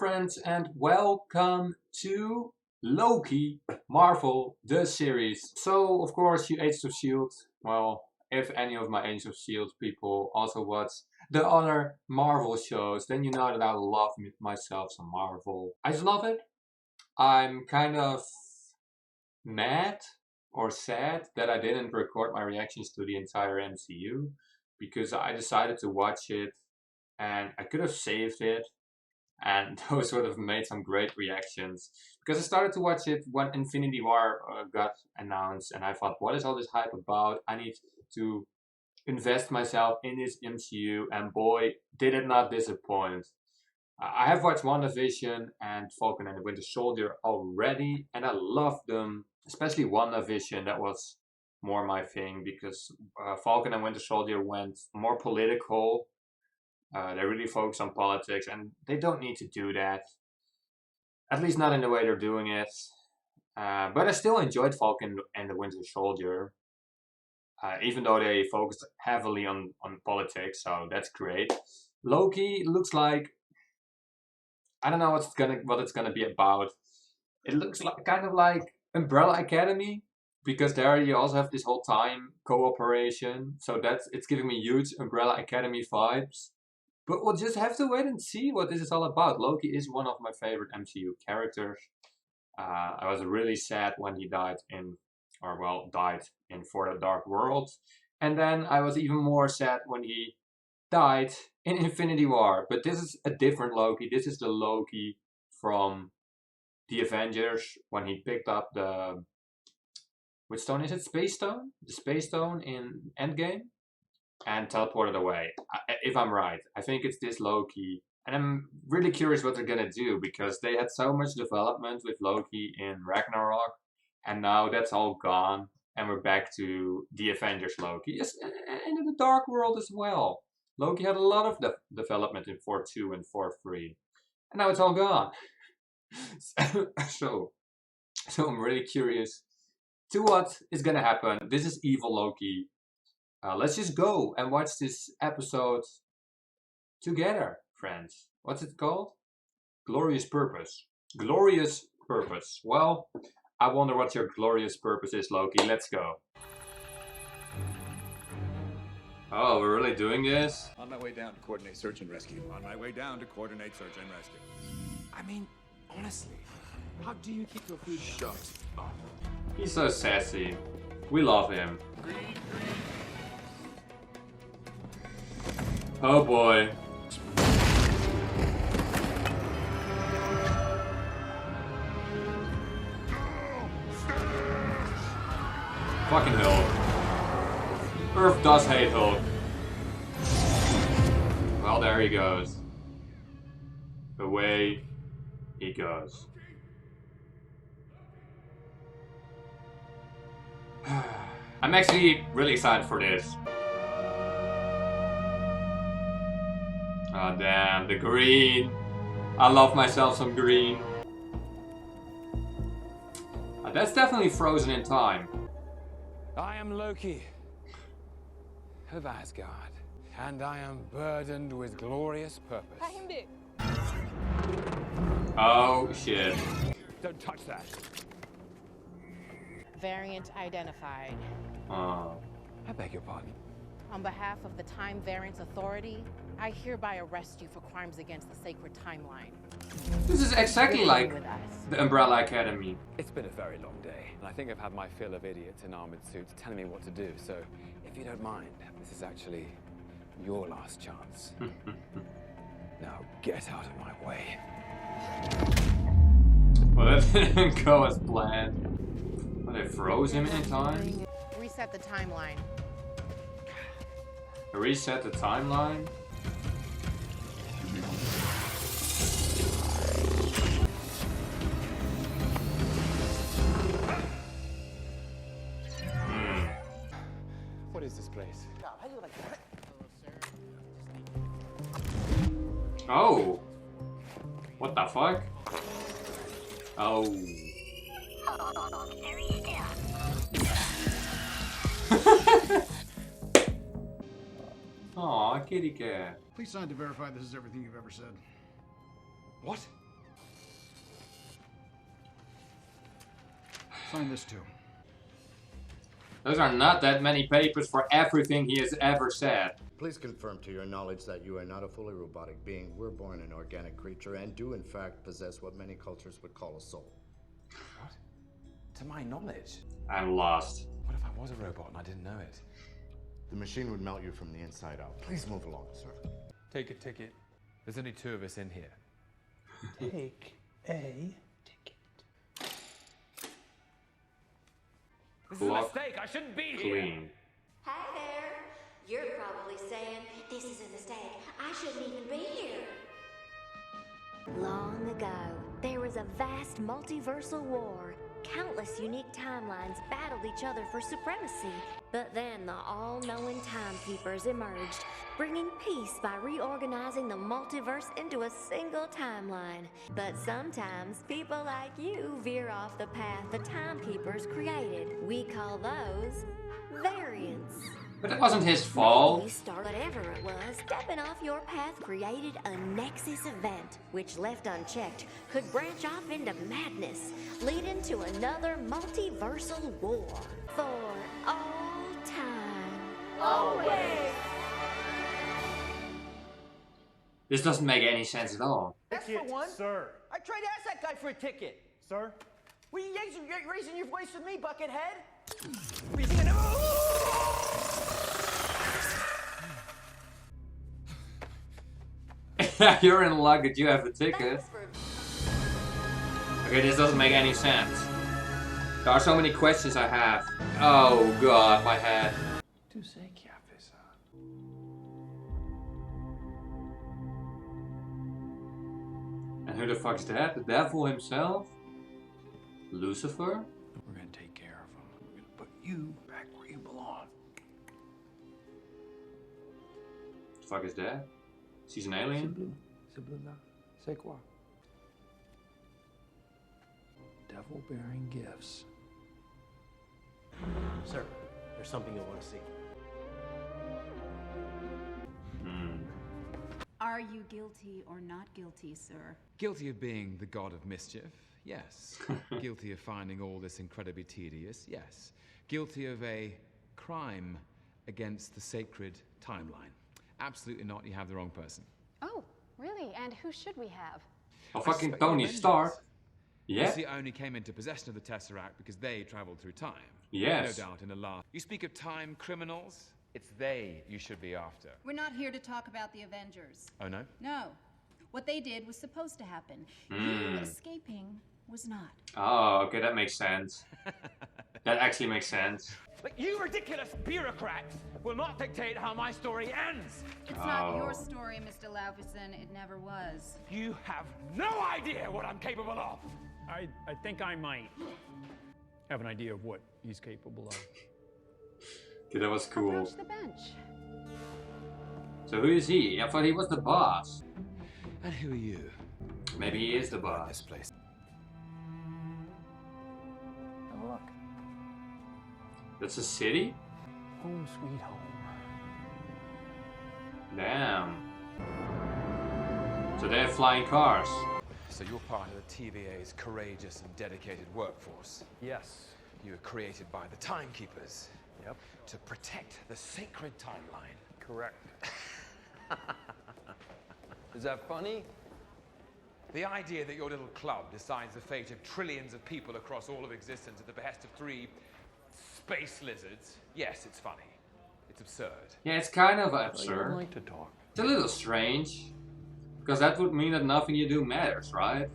friends, and welcome to Loki, Marvel, the series. So, of course, you Agents of S.H.I.E.L.D. Well, if any of my Agents of S.H.I.E.L.D. people also watch the other Marvel shows, then you know that I love myself some Marvel. I just love it. I'm kind of mad or sad that I didn't record my reactions to the entire MCU because I decided to watch it and I could have saved it and those would have made some great reactions because I started to watch it when Infinity War got announced and I thought, what is all this hype about? I need to invest myself in this MCU, and boy, did it not disappoint. I have watched WandaVision and Falcon and the Winter Soldier already, and I loved them, especially WandaVision. That was more my thing because Falcon and Winter Soldier went more political. They really focus on politics, and they don't need to do that. At least not in the way they're doing it. But I still enjoyed Falcon and the Winter Soldier, even though they focused heavily on politics, so that's great. Loki looks like, I don't know what it's gonna be about. It looks like kind of like Umbrella Academy, because there you also have this whole time cooperation. So it's giving me huge Umbrella Academy vibes. But we'll just have to wait and see what this is all about. Loki is one of my favorite MCU characters. I was really sad when he died in For the Dark World. And then I was even more sad when he died in Infinity War. But this is a different Loki. This is the Loki from the Avengers when he picked up the... Which stone is it? Space Stone? The Space Stone in Endgame? And teleported away, if I'm right. I think it's this Loki. And I'm really curious what they're gonna do, because they had so much development with Loki in Ragnarok, and now that's all gone, and we're back to the Avengers Loki. Yes, and in the Dark World as well. Loki had a lot of development in 4.2 and 4.3, and now it's all gone. so I'm really curious to what is gonna happen. This is evil Loki. Let's just go and watch this episode together, friends. What's it called? Glorious Purpose. Glorious Purpose. Well, I wonder what your glorious purpose is, Loki. Let's go. Oh, we're really doing this? On my way down to coordinate search and rescue. On my way down to coordinate search and rescue. I mean, honestly, how do you keep your food shut? He's so sassy. We love him. Oh boy. Fucking Hulk. Earth does hate Hulk. Well, there he goes. Away he goes. I'm actually really excited for this. Oh damn, the green. I love myself some green. That's definitely frozen in time. I am Loki of Asgard, and I am burdened with glorious purpose. Oh shit. Don't touch that. Variant identified. Oh. I beg your pardon. On behalf of the Time Variance Authority, I hereby arrest you for crimes against the sacred timeline. This is exactly like with us. the Umbrella Academy. It's been a very long day, and I think I've had my fill of idiots in armored suits telling me what to do, so if you don't mind, this is actually your last chance. Now get out of my way. Well, that didn't go as planned. Well, they froze him in time? Reset the timeline. Reset the timeline? What is this place? Oh! What the fuck? Oh. Aw, kitty cat. Please sign to verify this is everything you've ever said. What? Sign this too. Those are not that many papers for everything he has ever said. Please confirm to your knowledge that you are not a fully robotic being. We're born an organic creature and do in fact possess what many cultures would call a soul. What? To my knowledge? I'm lost. What if I was a robot and I didn't know it? The machine would melt you from the inside out. Please move along, sir. Take a ticket. There's only 2 of us in here. Take a ticket. This is a mistake. I shouldn't be here. Clean. Hi there. You're probably saying, this is a mistake. I shouldn't even be here. Long ago, there was a vast multiversal war. Countless unique timelines battled each other for supremacy. But then the all-knowing timekeepers emerged, bringing peace by reorganizing the multiverse into a single timeline. But sometimes people like you veer off the path the timekeepers created. We call those variants. But it wasn't his fault. You start whatever it was, stepping off your path created a nexus event, which left unchecked could branch off into madness, leading to another multiversal war for all time. Always! This doesn't make any sense at all. That's for one. Sir. I tried to ask that guy for a ticket. Sir? Were you raising your voice with me, Buckethead? You're in luck that you have the ticket. Okay, this doesn't make any sense. There are so many questions I have. Oh god, my head. And who the fuck's that? The devil himself? Lucifer? We're gonna take care of him. We're gonna put you back where you belong. The fuck is that? She's an alien? C'est quoi? Devil-bearing gifts. Sir, there's something you'll want to see. Are you guilty or not guilty, sir? Guilty of being the god of mischief? Yes. Guilty of finding all this incredibly tedious? Yes. Guilty of a crime against the sacred timeline? Absolutely not. You have the wrong person. Oh, really? And who should we have? Oh, fucking suspect Tony Avengers. Stark. Yeah? He only came into possession of the Tesseract because they traveled through time. Yes. No doubt in a laugh. You speak of time criminals? It's they you should be after. We're not here to talk about the Avengers. Oh, no? No. What they did was supposed to happen. You escaping was not. Oh, okay, that makes sense. That actually makes sense. But you ridiculous bureaucrats will not dictate how my story ends. It's not your story, Mr. Laufeyson. It never was. You have no idea what I'm capable of. I think I might have an idea of what he's capable of. Okay, that was cool. Approach the bench. So who is he? I thought he was the boss. And who are you? Maybe he is the This boss. place. Have a look. That's a city? Home sweet home. Damn. So they have flying cars. So you're part of the TVA's courageous and dedicated workforce. Yes. You were created by the Timekeepers. Yep. To protect the sacred timeline. Correct. Is that funny? The idea that your little club decides the fate of trillions of people across all of existence at the behest of 3 space lizards, yes, it's funny. It's absurd. Yeah, it's kind of I don't absurd. like to talk. It's a little strange. Because that would mean that nothing you do matters, right?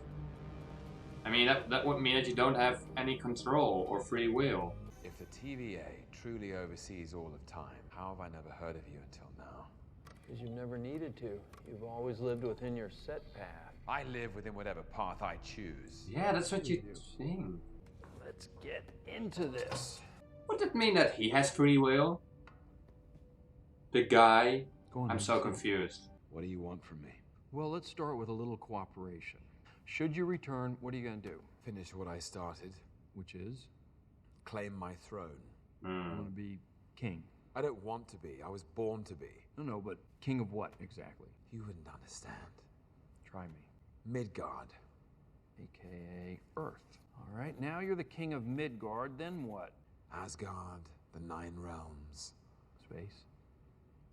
I mean, that would mean that you don't have any control or free will. If the TVA truly oversees all of time, how have I never heard of you until now? Because you've never needed to. You've always lived within your set path. I live within whatever path I choose. Yeah, that's what you think. Let's get into this. Would it mean that he has free will? The guy? Go on, I'm so Lucy. confused. What do you want from me? Well, let's start with a little cooperation. Should you return, what are you going to do? Finish what I started. Which is? Claim my throne. I want to be king. I don't want to be. I was born to be. No, but king of what exactly? You wouldn't understand. Try me. Midgard. AKA Earth. All right, now you're the king of Midgard, then what? Asgard, the 9 realms. Space?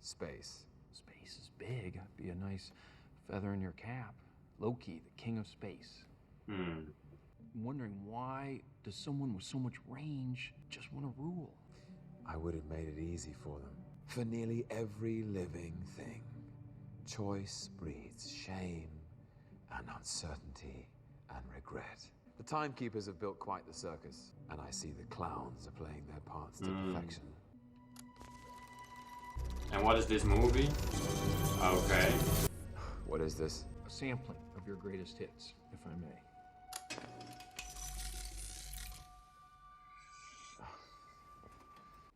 Space. Space is big. That'd be a nice feather in your cap. Loki, the king of space. I'm wondering, why does someone with so much range just want to rule? I would have made it easy for them. For nearly every living thing, choice breeds shame and uncertainty and regret. The timekeepers have built quite the circus, and I see the clowns are playing their parts to perfection. And what is this movie? Okay. What is this? A sampling of your greatest hits, if I may.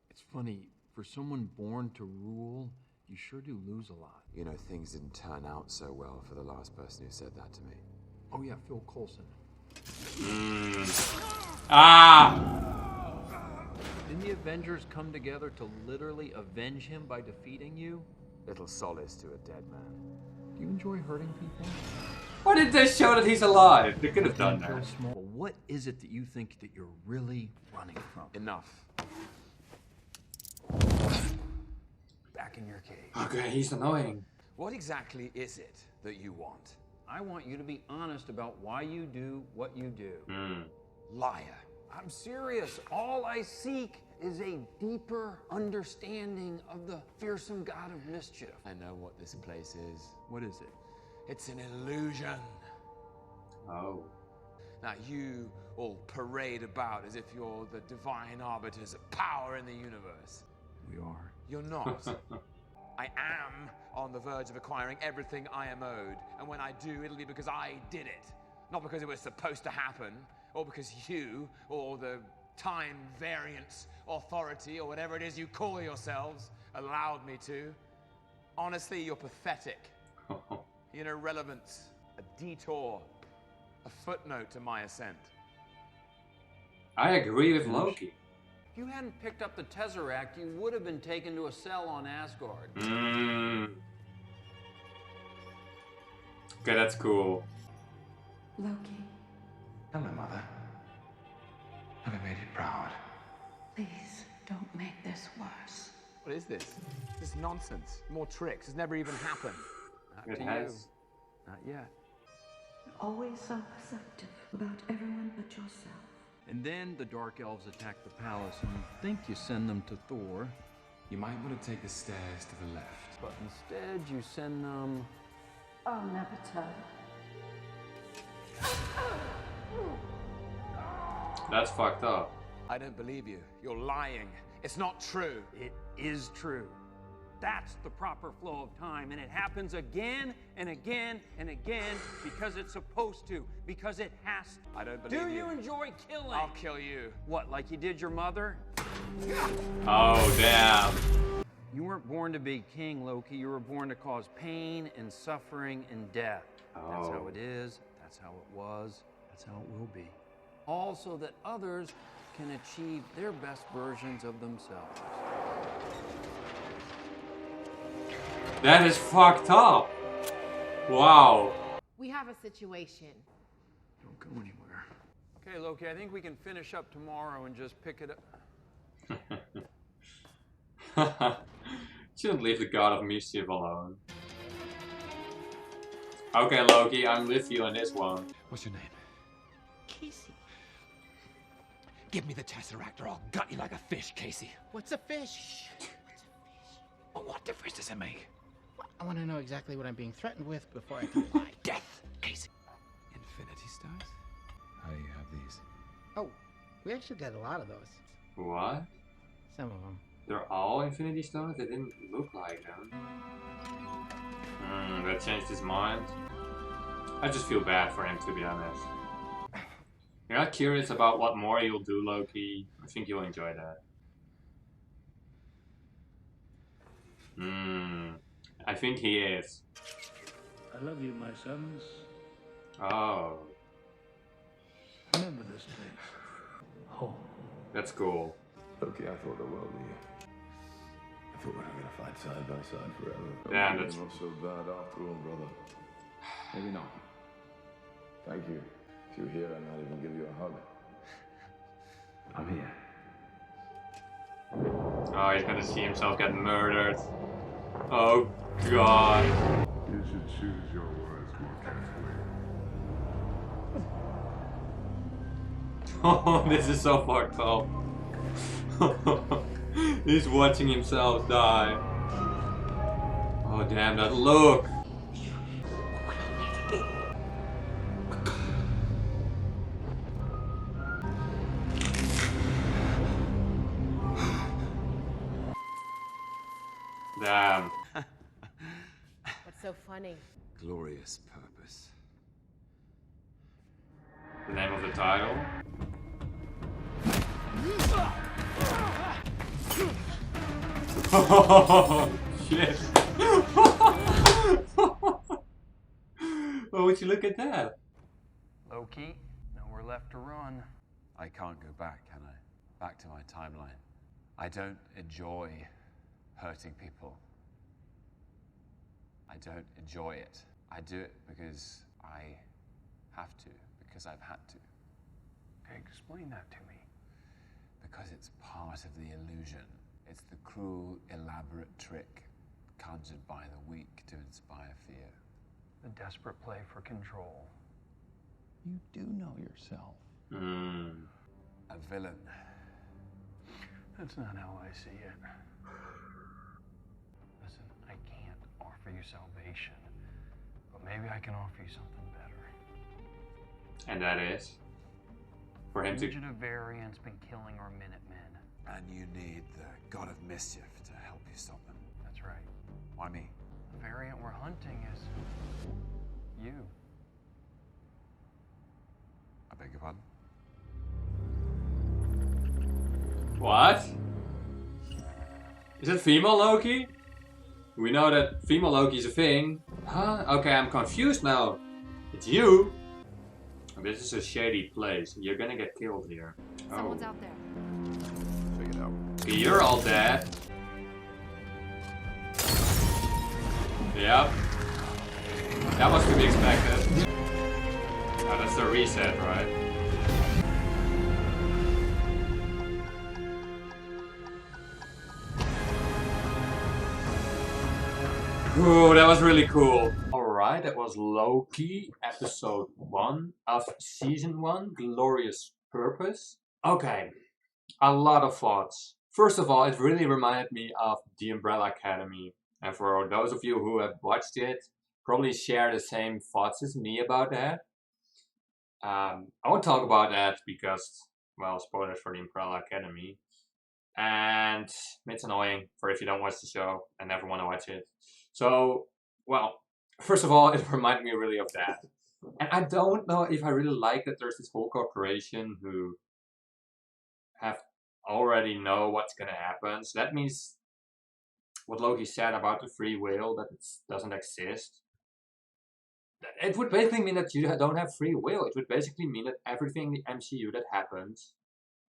It's funny, for someone born to rule, you sure do lose a lot. You know, things didn't turn out so well for the last person who said that to me. Oh yeah, Phil Coulson. Didn't the Avengers come together to literally avenge him by defeating you? Little solace to a dead man. Do you enjoy hurting people? Why did they show that he's alive? They could have done that. Well, what is it that you think that you're really running from? Enough. Back in your cage. Okay, he's annoying. What exactly is it that you want? I want you to be honest about why you do what you do. Liar. I'm serious. All I seek is a deeper understanding of the fearsome god of mischief. I know what this place is. What is it? It's an illusion. Oh. Now you all parade about as if you're the divine arbiters of power in the universe. We are. You're not. I am on the verge of acquiring everything I am owed, and when I do, it'll be because I did it. Not because it was supposed to happen, or because you, or the time variance authority, or whatever it is you call yourselves, allowed me to. Honestly, you're pathetic. You're an irrelevance, a detour, a footnote to my ascent. I agree with Loki. If you hadn't picked up the Tesseract, you would have been taken to a cell on Asgard. Okay, that's cool. Loki, Hello, Mother. Have I made you proud? please don't make this worse. What is this? This is nonsense. More tricks. It's never even happened. Not It to has. you. Not yet. You're always so perceptive about everyone but yourself. And then the Dark Elves attack the palace, and you think you send them to Thor. You might want to take the stairs to the left. But instead, you send them... I'll never tell. That's fucked up. I don't believe you. You're lying. It's not true. It is true. That's the proper flow of time, and it happens again and again and again because it's supposed to, because it has to. I don't believe you. Do you enjoy killing? I'll kill you. What, like you did your mother? Oh, damn. You weren't born to be king, Loki. You were born to cause pain and suffering and death. That's how it is. That's how it was. That's how it will be. All so that others can achieve their best versions of themselves. That is fucked up. Wow. We have a situation. Don't go anywhere. Okay, Loki, I think we can finish up tomorrow and just pick it up. Shouldn't leave the god of mischief alone. Okay, Loki, I'm with you on this one. What's your name? Casey. Give me the Tesseract or I'll gut you like a fish, Casey. What's a fish? Well, what difference does it make? I want to know exactly what I'm being threatened with before I can lie. Death, Casey. Infinity Stones? How do you have these? Oh, we actually got a lot of those. What? Some of them. They're all Infinity Stones? They didn't look like them. That changed his mind. I just feel bad for him, to be honest. You're not curious about what more you'll do, Loki. I think you'll enjoy that. I think he is. I love you, my sons. Oh. Remember this place. Home. That's cool. Okay, I thought the world of you. I thought we were gonna fight side by side forever. Yeah, that's not so bad after all, brother. Maybe not. Thank you. If you're here, I might even give you a hug. I'm here. Oh, he's gonna see himself get murdered. Oh god. You should choose your words more carefully. Oh, this is so fucked up. He's watching himself die. Oh damn, that look. Damn. What's so funny? Glorious purpose. The name of the title. Oh shit. Oh, would you look at that? Loki, nowhere left to run. I can't go back, can I? Back to my timeline. I don't enjoy hurting people. I don't enjoy it. I do it because I have to, because I've had to. Okay, explain that to me. Because it's part of the illusion. It's the cruel, elaborate trick conjured by the weak to inspire fear. The desperate play for control. You do know yourself. A villain. That's not how I see it. Listen, I can't offer you salvation, but maybe I can offer you something better. And that is? For him to... Legion of Variant's been killing our Minutemen. And you need the God of Mischief to help you stop them. That's right. Why me? The variant we're hunting is... you. I beg your pardon? What? Is it female Loki? We know that female Loki is a thing. Huh? Okay, I'm confused now. It's you. This is a shady place. You're gonna get killed here. Someone's out there. Check it out. Okay, you're all dead. Yep. That was to be expected. Oh, that's the reset, right? Ooh, that was really cool. Alright, that was Loki, episode 1 of season 1, Glorious Purpose. Okay, a lot of thoughts. First of all, it really reminded me of The Umbrella Academy. And for those of you who have watched it, probably share the same thoughts as me about that. I won't talk about that because, well, spoilers for The Umbrella Academy. And it's annoying for if you don't watch the show and never want to watch it. So, well, first of all, it reminded me really of that. And I don't know if I really like that there's this whole corporation who have already know what's gonna happen. So that means what Loki said about the free will, that it doesn't exist. It would basically mean that you don't have free will. It would basically mean that everything in the MCU that happened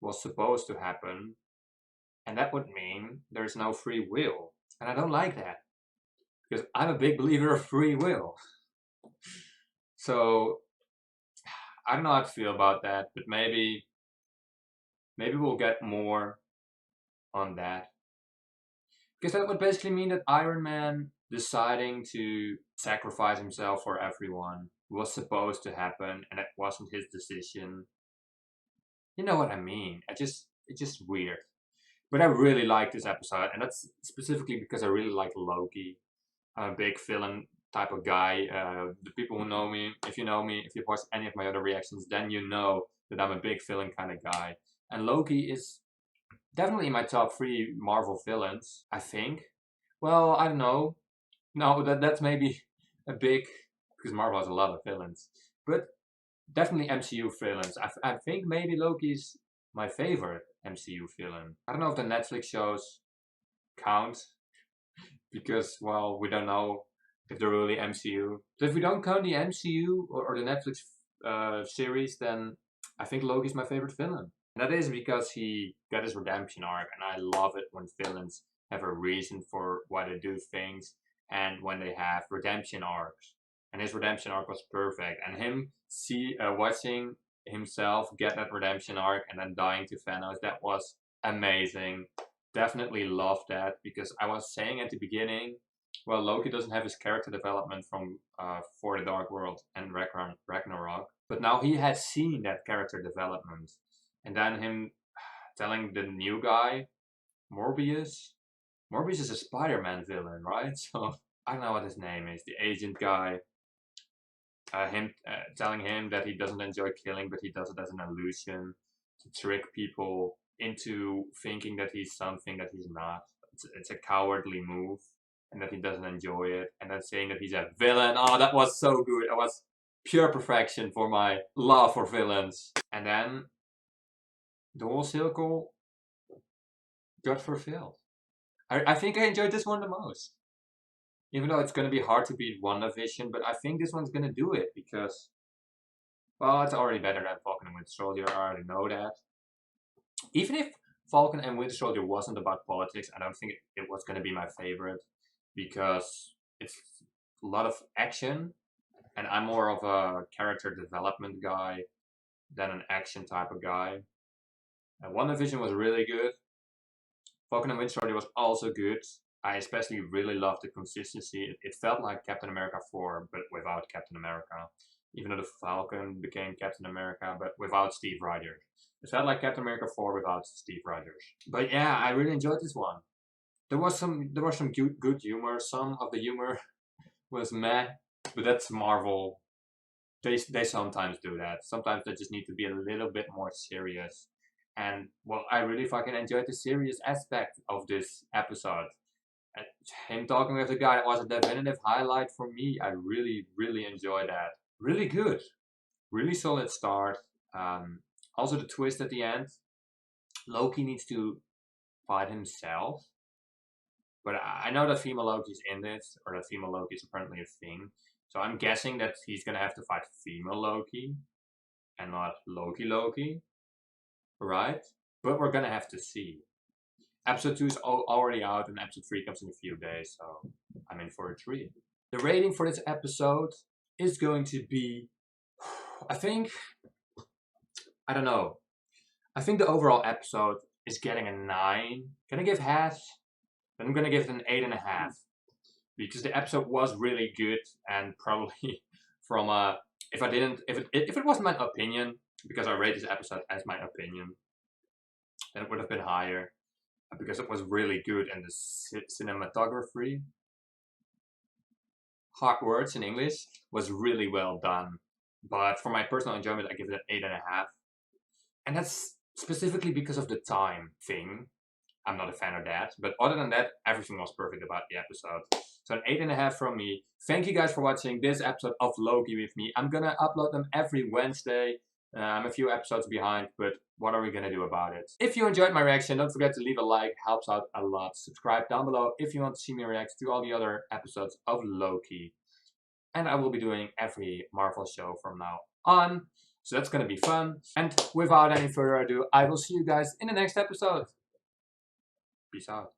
was supposed to happen. And that would mean there's no free will. And I don't like that. Because I'm a big believer of free will. So, I don't know how to feel about that. But maybe we'll get more on that. Because that would basically mean that Iron Man deciding to sacrifice himself for everyone was supposed to happen. And it wasn't his decision. You know what I mean. It's just weird. But I really like this episode, and that's specifically because I really like Loki. I'm a big villain type of guy. The people who know me, if you've watched any of my other reactions, then you know that I'm a big villain kind of guy. And Loki is definitely in my top 3 Marvel villains, I think. Well, I don't know. No, that's maybe a big, because Marvel has a lot of villains. But definitely MCU villains. I think maybe Loki's my favorite MCU villain. I don't know if the Netflix shows count, because, well, we don't know if they're really MCU. So if we don't count the MCU or the Netflix series, then I think Loki's my favorite villain. And that is because he got his redemption arc, and I love it when villains have a reason for why they do things, and when they have redemption arcs. And his redemption arc was perfect, and him watching himself get that redemption arc and then dying to Thanos, that was amazing. Definitely loved that, because I was saying at the beginning, well, Loki doesn't have his character development from For the Dark World and Ragnarok, but now he has seen that character development. And then him telling the new guy, Morbius is a Spider-Man villain, right? So I don't know what his name is, the agent guy. Him telling him that he doesn't enjoy killing, but he does it as an illusion to trick people into thinking that he's something that he's not. It's a cowardly move, and that he doesn't enjoy it. And then saying that he's a villain. Oh, that was so good. It was pure perfection for my love for villains. And then the whole circle got fulfilled. I think I enjoyed this one the most. Even though it's going to be hard to beat WandaVision, but I think this one's going to do it because, well, it's already better than Falcon and Winter Soldier. I already know that. Even if Falcon and Winter Soldier wasn't about politics, I don't think it was going to be my favorite, because it's a lot of action, and I'm more of a character development guy than an action type of guy. And WandaVision was really good. Falcon and Winter Soldier was also good. I especially really loved the consistency. It felt like Captain America 4, but without Captain America. Even though the Falcon became Captain America, but without Steve Rogers. It felt like Captain America 4 without Steve Rogers. But yeah, I really enjoyed this one. There was some good humor. Some of the humor was meh, but that's Marvel. They sometimes do that. Sometimes they just need to be a little bit more serious. And well, I really fucking enjoyed the serious aspect of this episode. And him talking with the guy, that was a definitive highlight for me. I really, really enjoyed that. Really good. Really solid start. Also the twist at the end. Loki needs to fight himself. But I know that female Loki's in this, or that female Loki is apparently a thing. So I'm guessing that he's gonna have to fight female Loki and not Loki. Right? But we're gonna have to see. Episode 2 is already out, and episode 3 comes in a few days, so I'm in for a treat. The rating for this episode is going to be, I don't know. I think the overall episode is getting a 9. Can I give half? Then I'm gonna give it an 8.5. Because the episode was really good, and probably from if it wasn't my opinion, because I rate this episode as my opinion, then it would have been higher. Because it was really good, and the cinematography, hard words in English, was really well done. But for my personal enjoyment, I give it an 8.5. And that's specifically because of the time thing. I'm not a fan of that. But other than that, everything was perfect about the episode. So an 8.5 from me. Thank you guys for watching this episode of Loki with me. I'm gonna upload them every Wednesday. I'm a few episodes behind, but what are we gonna do about it? If you enjoyed my reaction, don't forget to leave a like, helps out a lot. Subscribe down below if you want to see me react to all the other episodes of Loki. And I will be doing every Marvel show from now on, so that's gonna be fun. And without any further ado, I will see you guys in the next episode. Peace out.